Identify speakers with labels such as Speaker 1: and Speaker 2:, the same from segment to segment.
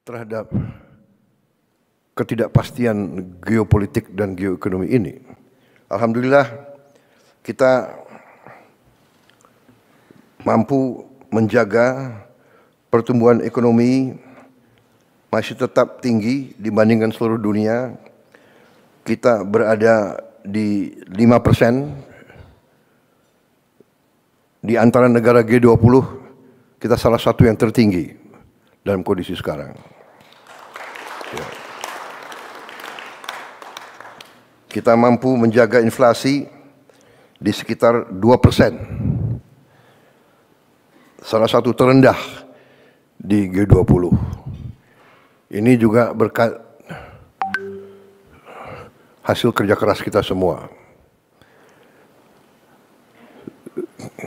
Speaker 1: terhadap ketidakpastian geopolitik dan geoekonomi ini. Alhamdulillah kita mampu menjaga pertumbuhan ekonomi masih tetap tinggi dibandingkan seluruh dunia. Kita berada di 5%. Di antara negara G20, kita salah satu yang tertinggi dalam kondisi sekarang. Ya. Kita mampu menjaga inflasi di sekitar 2%. Salah satu terendah di G20. Ini juga berkat hasil kerja keras kita semua.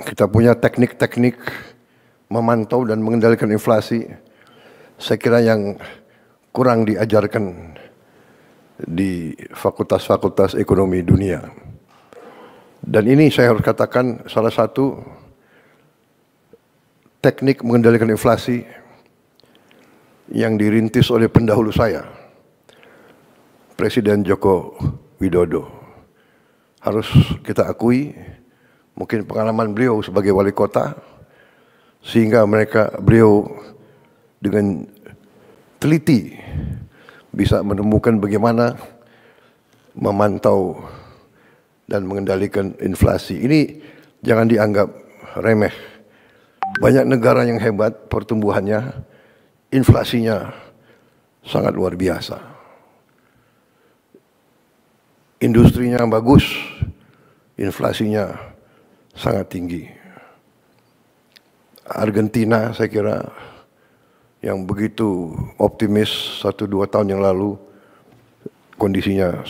Speaker 1: Kita punya teknik-teknik memantau dan mengendalikan inflasi, saya kira yang kurang diajarkan di fakultas-fakultas ekonomi dunia. Dan ini saya harus katakan salah satu teknik mengendalikan inflasi yang dirintis oleh pendahulu saya, Presiden Joko Widodo. Harus kita akui, mungkin pengalaman beliau sebagai wali kota, sehingga beliau dengan teliti bisa menemukan bagaimana memantau dan mengendalikan inflasi. Ini jangan dianggap remeh. Banyak negara yang hebat pertumbuhannya, inflasinya sangat luar biasa. Industrinya bagus, inflasinya sangat tinggi. Argentina saya kira yang begitu optimis 1-2 tahun yang lalu, kondisinya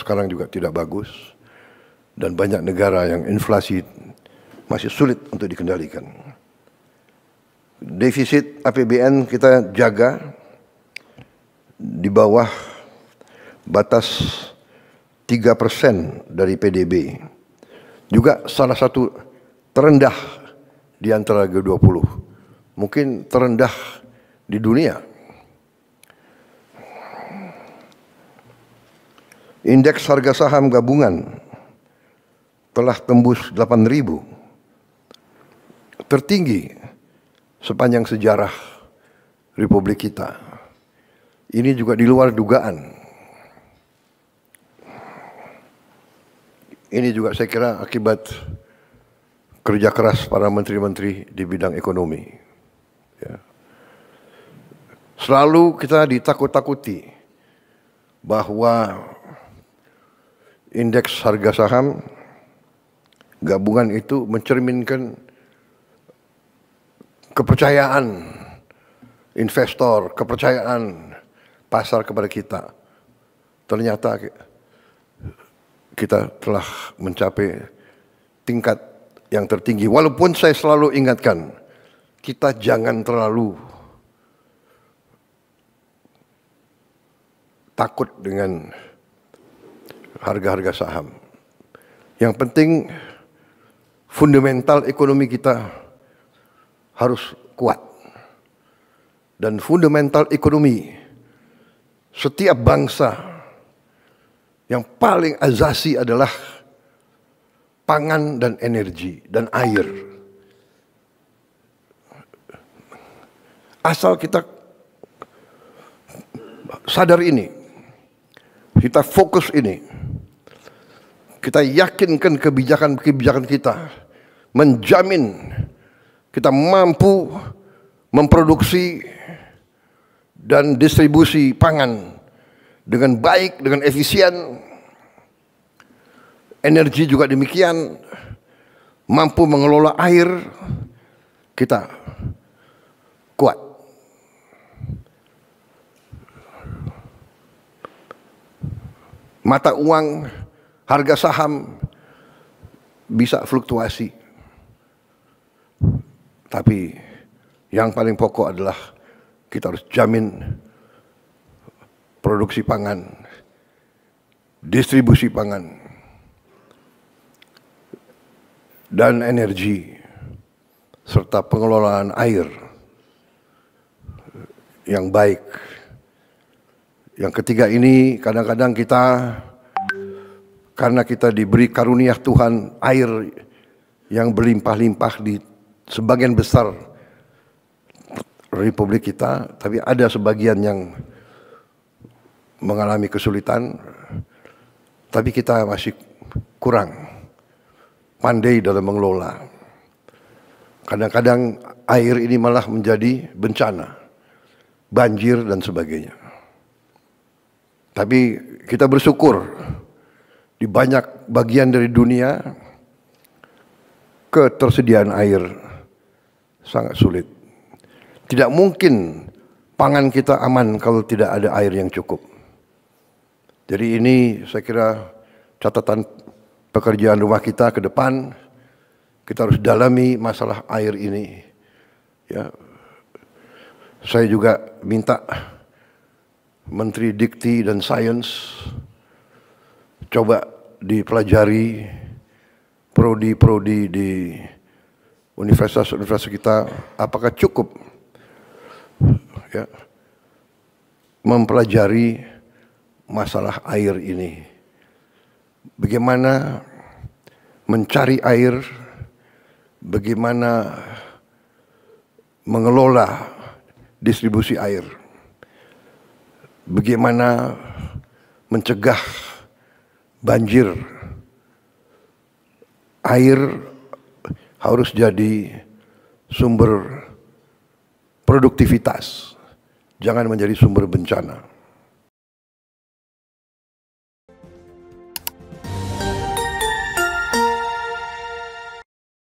Speaker 1: sekarang juga tidak bagus. Dan banyak negara yang inflasi masih sulit untuk dikendalikan. Defisit APBN kita jaga di bawah batas 3% dari PDB. Juga salah satu terendah di antara G20. Mungkin terendah di dunia. Indeks harga saham gabungan telah tembus 8.000. Tertinggi sepanjang sejarah Republik kita. Ini juga di luar dugaan. Ini juga saya kira akibat kerja keras para menteri-menteri di bidang ekonomi. Ya. Selalu kita ditakut-takuti bahwa indeks harga saham gabungan itu mencerminkan kepercayaan investor, kepercayaan pasar kepada kita. Ternyata kita telah mencapai tingkat yang tertinggi. Walaupun saya selalu ingatkan, kita jangan terlalu takut dengan harga-harga saham. Yang penting fundamental ekonomi kita harus kuat. Dan fundamental ekonomi setiap bangsa yang paling azasi adalah pangan dan energi dan air. Asal kita sadar ini, kita fokus ini, kita yakinkan kebijakan-kebijakan kita menjamin kita mampu memproduksi dan distribusi pangan dengan baik, dengan efisien. Energi juga demikian. Mampu mengelola air, kita kuat. Mata uang, harga saham bisa fluktuasi. Tapi yang paling pokok adalah kita harus jamin produksi pangan, distribusi pangan, dan energi, serta pengelolaan air yang baik. Yang ketiga ini kadang-kadang kita, karena kita diberi karunia Tuhan air yang berlimpah-limpah di sebagian besar republik kita, tapi ada sebagian yang mengalami kesulitan, tapi kita masih kurang pandai dalam mengelola. Kadang-kadang air ini malah menjadi bencana, banjir dan sebagainya. Tapi kita bersyukur di banyak bagian dari dunia ketersediaan air sangat sulit. Tidak mungkin pangan kita aman kalau tidak ada air yang cukup. Jadi ini saya kira catatan pekerjaan rumah kita ke depan. Kita harus dalami masalah air ini. Ya, saya juga minta Menteri Dikti dan Sains coba dipelajari prodi-prodi di universitas-universitas kita, apakah cukup ya, mempelajari masalah air ini. Bagaimana mencari air, bagaimana mengelola distribusi air, bagaimana mencegah banjir. Air harus jadi sumber produktivitas, jangan menjadi sumber bencana.